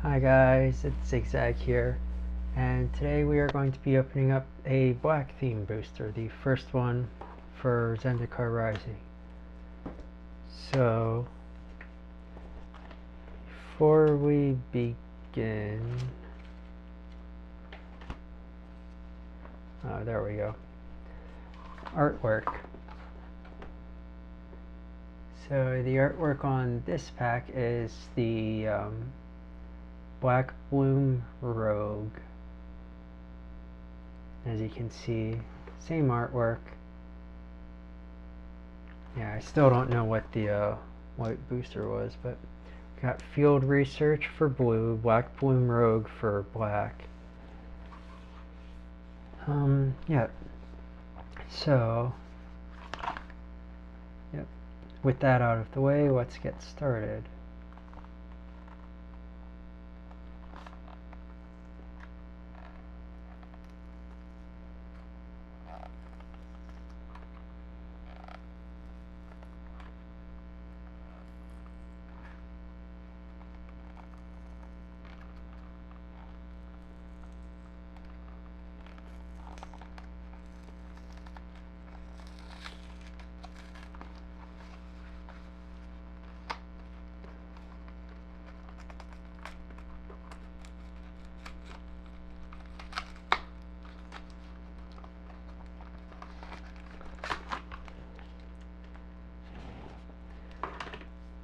Hi guys, it's Zigzag here, and today we are going to be opening up a black theme booster, the first one for Zendikar Rising. So, before we begin, there we go, artwork. So the artwork on this pack is the Black Bloom Rogue. As you can see, same artwork. Yeah, I still don't know what the white booster was, but got Field Research for blue, Black Bloom Rogue for black. Yeah. So, yep. With that out of the way, let's get started.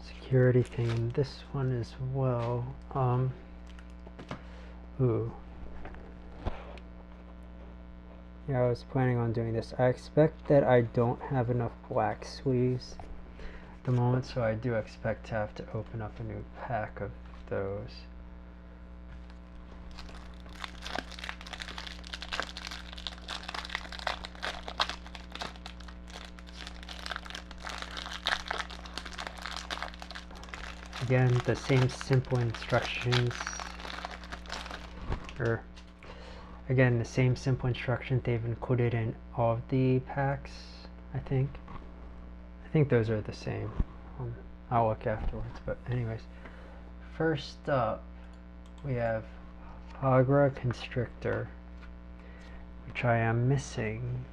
Security theme, this one as well. Ooh. Yeah, I was planning on doing this. I expect that I don't have enough black sleeves at the moment, so I do expect to have to open up a new pack of those. Again, the same simple instructions, the same simple instructions they've included in all of the packs, I think. I think those are the same. I'll look afterwards, but anyways. First up, we have Hagra Constrictor, which I am missing.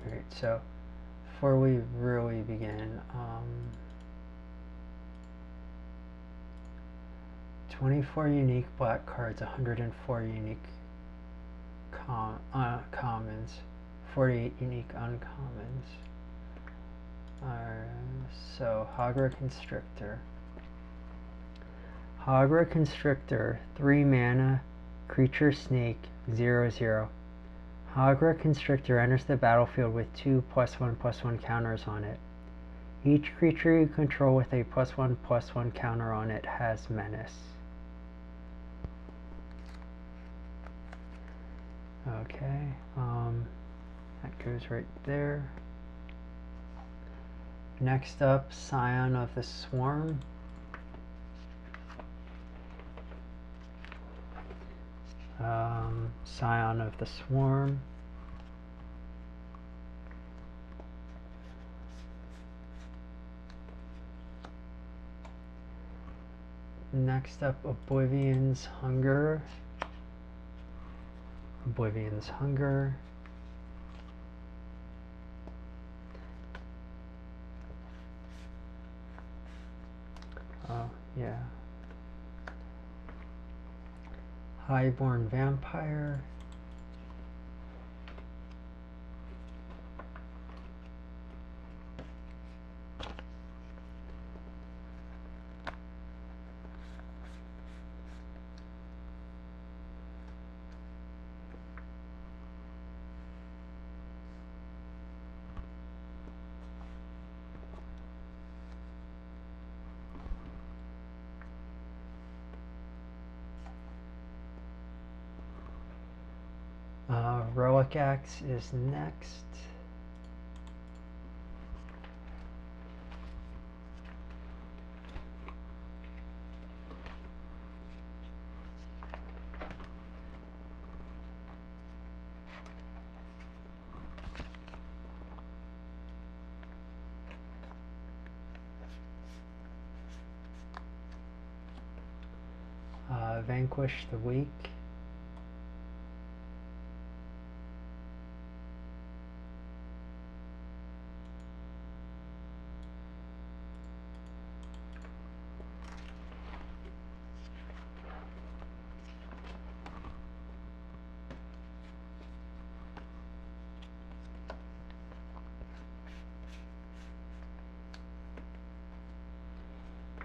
Alright, so before we really begin, 24 unique black cards, 104 unique commons, 48 unique uncommons. So Hagra Constrictor. Hagra Constrictor, 3 mana, creature snake, 0/0. Hagra Constrictor enters the battlefield with 2 +1/+1 counters on it. Each creature you control with a +1/+1 counter on it has menace. Okay, that goes right there. Next up, Scion of the Swarm. Scion of the Swarm. Next up, Oblivion's Hunger. Oblivion's Hunger. Oh, yeah. Highborn Vampire. Relic Axe is next. vanquish the weak.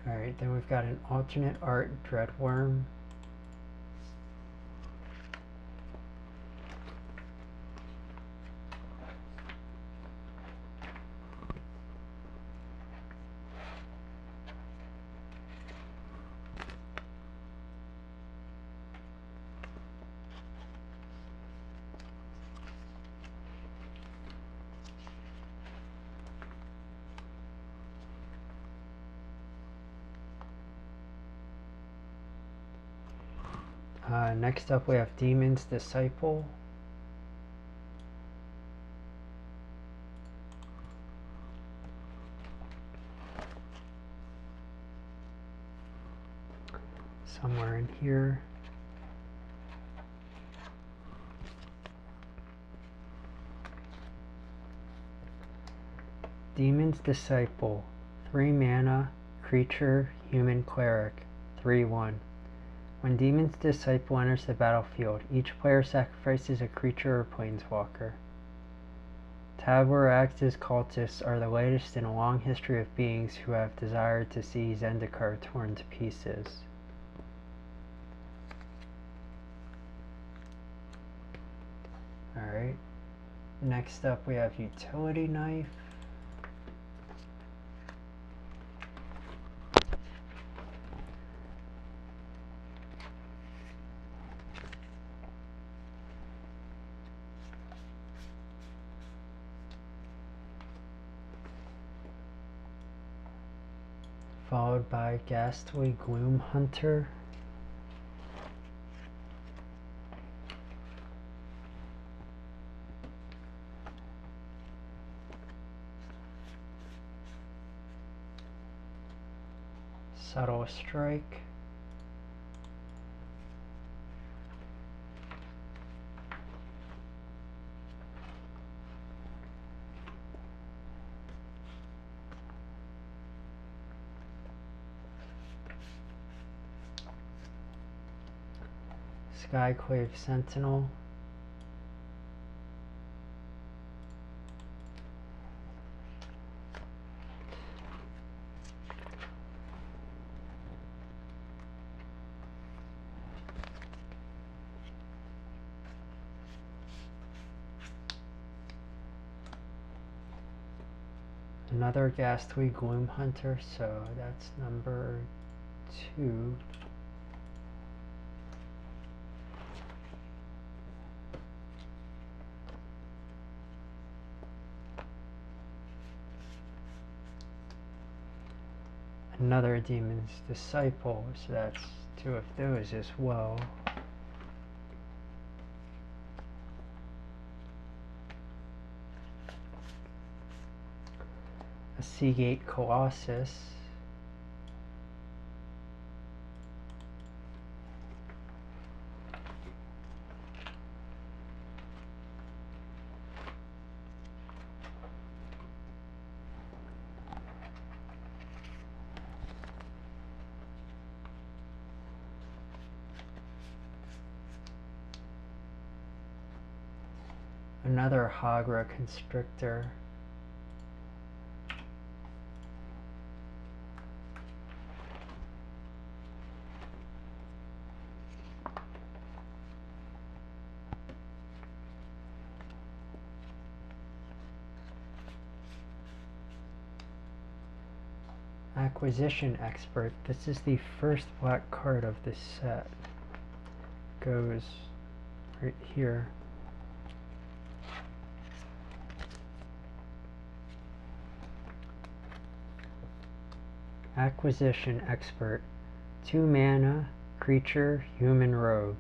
Alright, then we've got an alternate art Dreadworm. Next up we have Demon's Disciple. Somewhere in here. Demon's Disciple, 3 mana, creature, human cleric, 3/1. When Demon's Disciple enters the battlefield, each player sacrifices a creature or planeswalker. Taborax's cultists are the latest in a long history of beings who have desired to see Zendikar torn to pieces. Alright, next up we have Utility Knife. Followed by Ghastly Gloom Hunter. Subtle Strike. Skyclave Sentinel. Another Ghastly Gloom Hunter, so that's number 2. Another Demon's Disciple, so that's 2 of those as well. A Seagate Colossus. Another Hagra Constrictor. Acquisition Expert. This is the first black card of this set. Goes right here. Acquisition Expert. 2 mana, creature, human rogue.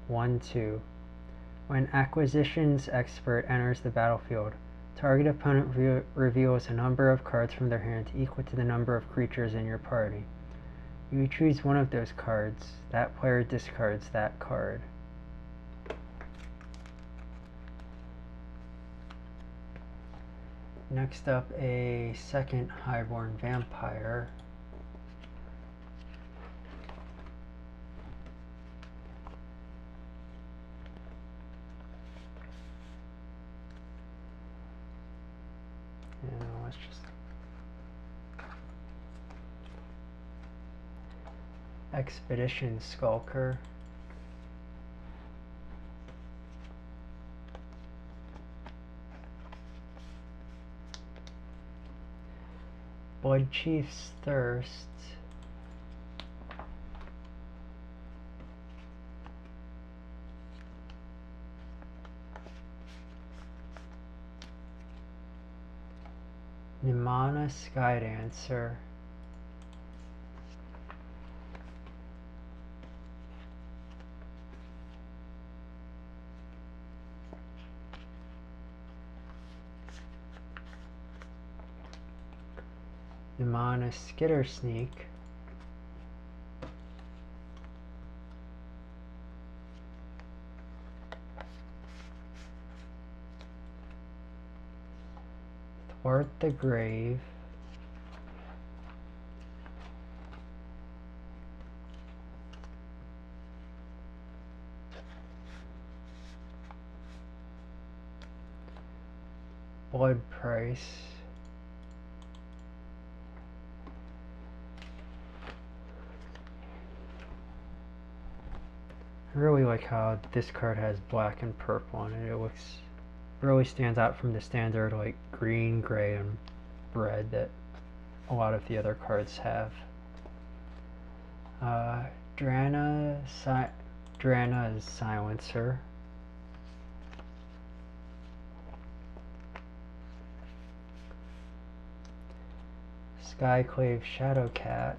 1/2. When Acquisitions Expert enters the battlefield, target opponent reveals a number of cards from their hand equal to the number of creatures in your party. You choose one of those cards. That player discards that card. Next up, a second highborn vampire. And let's just Expedition Skulker. Blood Chief's Thirst. Nimana Skydancer. Nimana Skitter Sneak. Thwart the Grave. Blood Price. I really like how this card has black and purple on it. It looks really stands out from the standard like green, gray, and red that a lot of the other cards have. Drana's Silencer. Skyclave Shadowcat.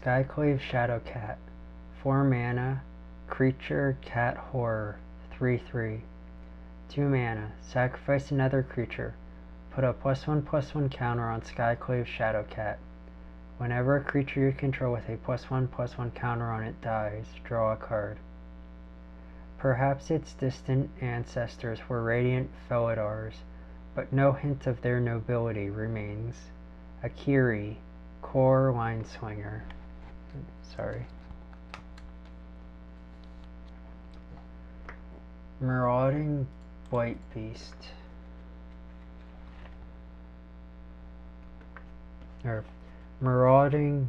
Skyclave Shadowcat. 4 mana, creature, cat, horror, 3/3. 2 mana, sacrifice another creature. Put a +1/+1 counter on Skyclave Shadowcat. Whenever a creature you control with a +1/+1 counter on it dies, draw a card. Perhaps its distant ancestors were radiant Felidars, but no hint of their nobility remains. Akiri, Core Lineslinger. Sorry. Marauding Blight Beast. Or Marauding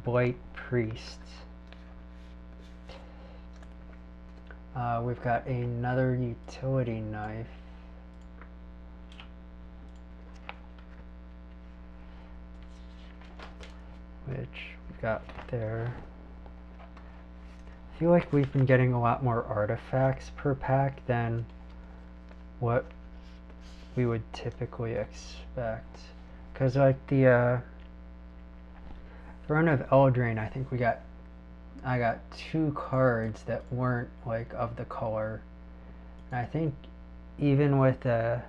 Blight Priest. We've got another utility knife. Which we got there. I feel like we've been getting a lot more artifacts per pack than what we would typically expect. Because like the run of Eldraine, I think I got 2 cards that weren't like of the color. And I think even with Theros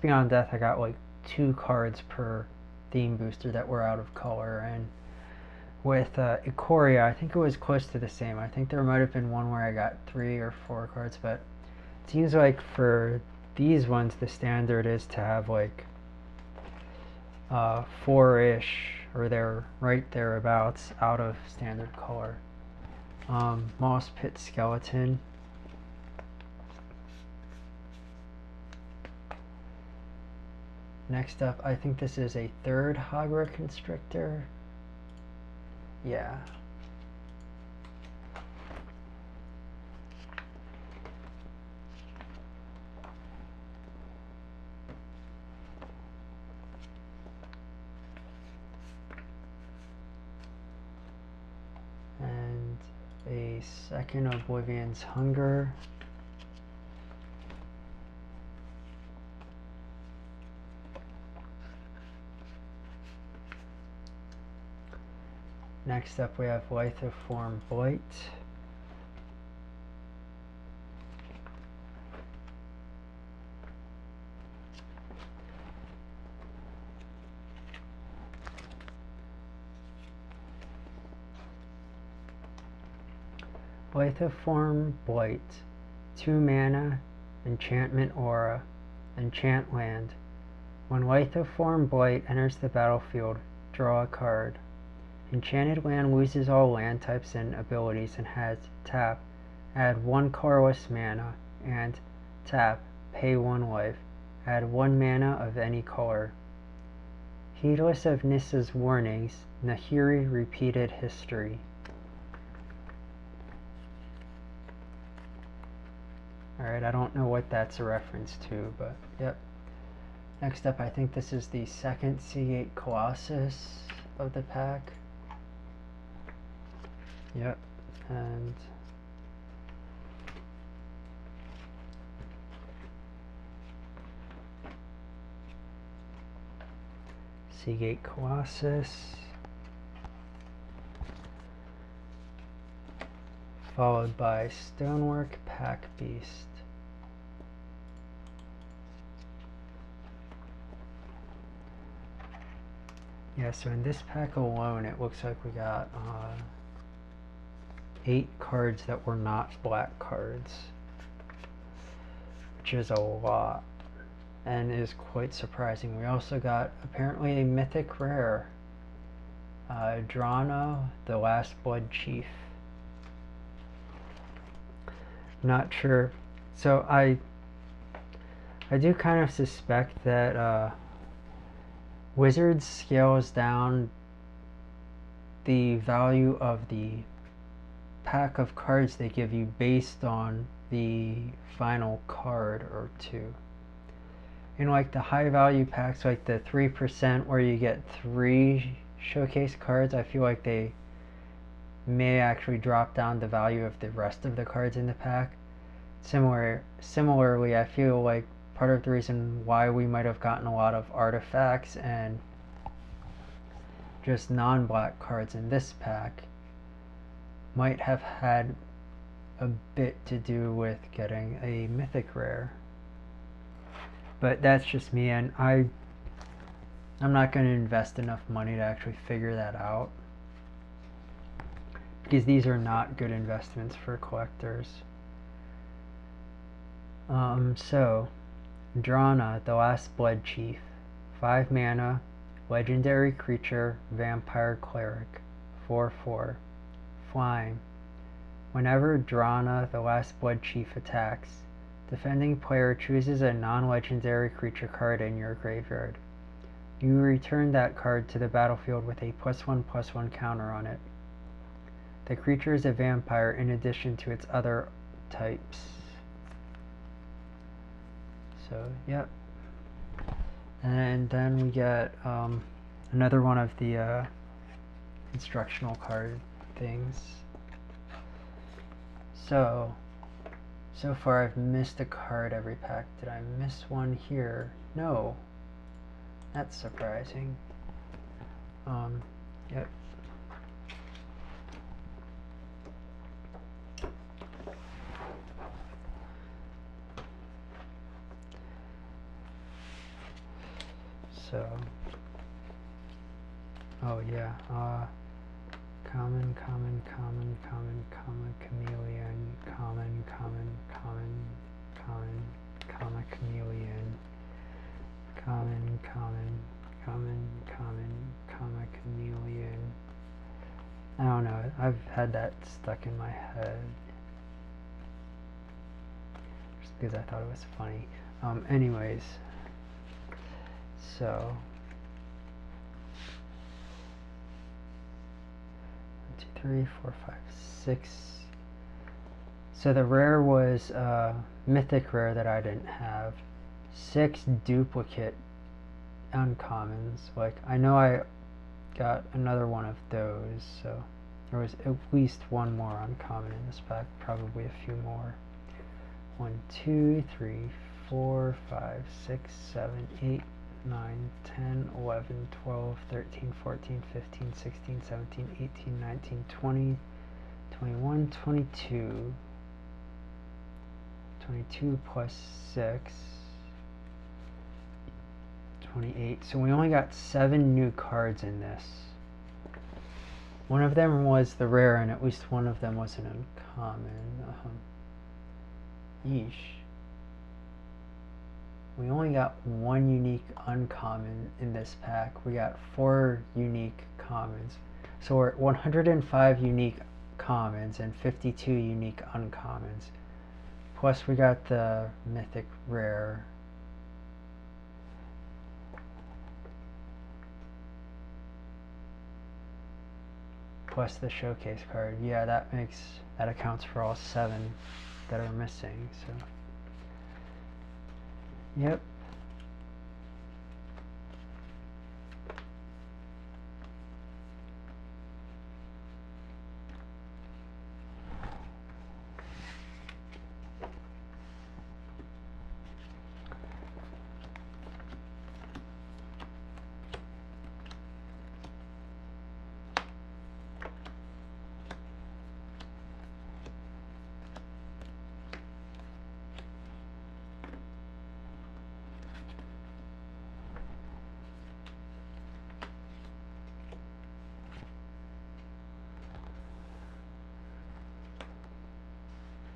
Beyond Death, I got like 2 cards per theme booster that were out of color. And with Ikoria, I think it was close to the same. I think there might have been one where I got 3 or 4 cards, but it seems like for these ones the standard is to have like 4-ish, or they're right thereabouts out of standard color. Moss Pit Skeleton. Next up, I think this is a 3rd Hagra Constrictor. Yeah. And a 2nd Oblivion's Hunger. Next up we have Lithoform Blight. Lithoform Blight, 2 mana, enchantment aura, enchant land. When Lithoform Blight enters the battlefield, draw a card. Enchanted land loses all land types and abilities and has tap, add 1 colorless mana, and tap, pay 1 life, add 1 mana of any color. Heedless of Nissa's warnings, Nahiri repeated history. Alright, I don't know what that's a reference to, but yep. Next up, I think this is the second Seagate Colossus of the pack. Yep, and Seagate Colossus, followed by Stonework Pack Beast. Yeah, so in this pack alone, it looks like we got 8 cards that were not black cards, which is a lot, and is quite surprising. We also got apparently a mythic rare, Drana, the Last Blood Chief. Not sure. So I do kind of suspect that Wizards scales down the value of the pack of cards they give you based on the final card or two. In like the high value packs, like the 3% where you get 3 showcase cards, I feel like they may actually drop down the value of the rest of the cards in the pack. Similarly, I feel like part of the reason why we might have gotten a lot of artifacts and just non-black cards in this pack might have had a bit to do with getting a mythic rare. But that's just me, and I'm not going to invest enough money to actually figure that out, because these are not good investments for collectors. So Drana, the Last Blood Chief, 5 mana, legendary creature, vampire cleric, 4/4, flying. Whenever Drana, the Last Blood Chief attacks, defending player chooses a non-legendary creature card in your graveyard. You return that card to the battlefield with a +1/+1 counter on it. The creature is a vampire in addition to its other types. So, yep. And then we get another one of the instructional card things. So far I've missed a card every pack. Did I miss one here? No. That's surprising. Yep. So, oh yeah, common, chameleon, common, chameleon, chameleon. I don't know, I've had that stuck in my head just because I thought it was funny. Anyways, so 1, 2, 3, 4, 5, 6. So the rare was mythic rare that I didn't have. 6 duplicate uncommons. Like, I know I got another one of those, so there was at least one more uncommon in this pack, probably a few more. 1, 2, 3, 4, 5, 6, 7, 8, 9, 10, 11, 12, 13, 14, 15, 16, 17, 18, 19, 20, 21, 22. 22 plus 6, 28. So we only got 7 new cards in this. One of them was the rare, and at least one of them was an uncommon. Yeesh. We only got 1 unique uncommon in this pack. We got 4 unique commons. So we're at 105 unique commons and 52 unique uncommons. Plus we got the mythic rare. Plus the showcase card. Yeah, that accounts for all 7 that are missing, so. Yep.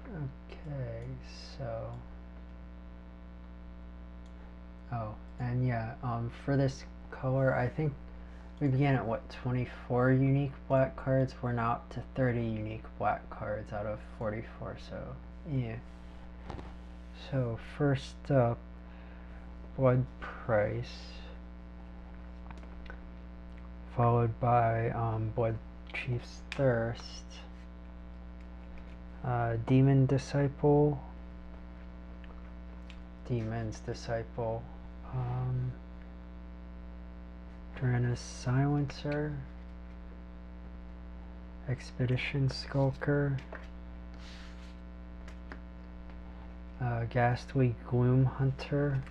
Okay, so. Oh, and yeah, for this color, I think we began at what, 24 unique black cards? We're now up to 30 unique black cards out of 44, so yeah. So first up, Blood Price, followed by Blood Chief's Thirst, Demon Disciple, Demon's Disciple, Drana's Silencer, Expedition Skulker, Ghastly Gloom Hunter,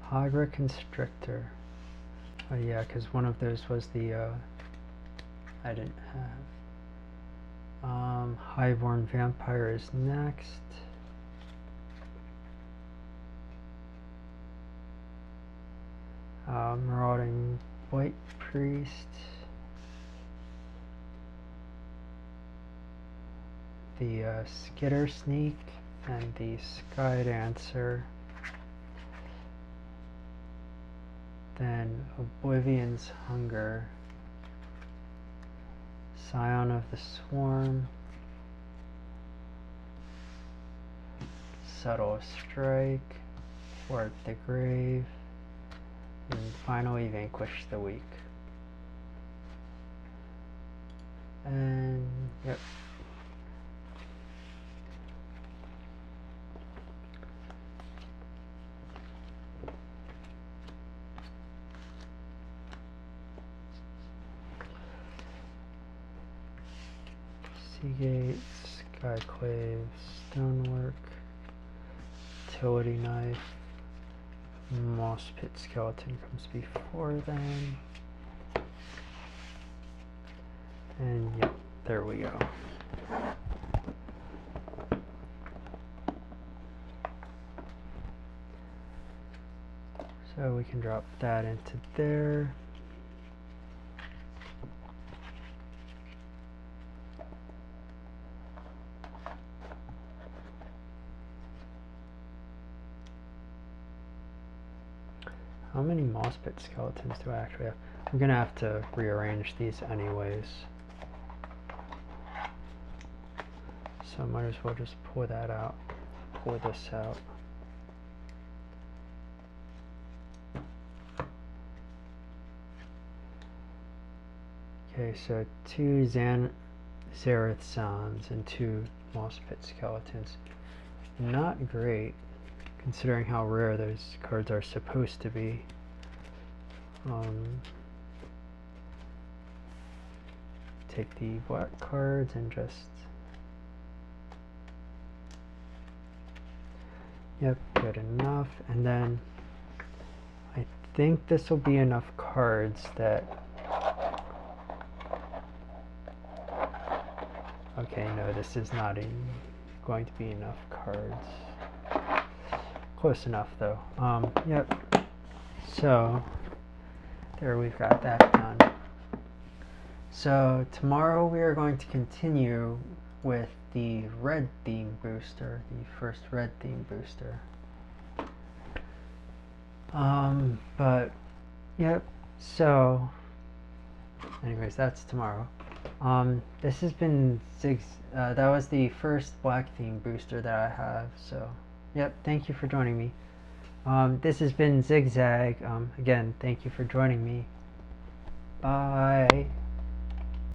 Hagra Constrictor. Oh yeah, because one of those was the I didn't have. Highborn Vampire is next. Marauding White Priest. The Skitter Sneak and the Sky Dancer. Then Oblivion's Hunger. Scion of the Swarm. Subtle Strike. Thwart the Grave. And finally Vanquish the Weak. And yep. Seagate, Skyclave, Stonework, Utility Knife, Moss Pit Skeleton comes before them. And yep, there we go. So we can drop that into there. How many moss pit skeletons do I actually have? I'm gonna have to rearrange these anyways. So I might as well just pour that out, pour this out. Okay, so 2 Zerethsons and 2 moss pit skeletons. Not great, considering how rare those cards are supposed to be. Take the black cards and just Yep, good enough. And then I think this will be enough cards that... Okay, no, this is not going to be enough cards. Close enough, though. Yep. So, there, we've got that done. So, tomorrow we are going to continue with the red theme booster, the first red theme booster. But, yep, so, anyways, that's tomorrow. This has been that was the first black theme booster that I have, so, yep, thank you for joining me. This has been Zigzag. Again, thank you for joining me. Bye.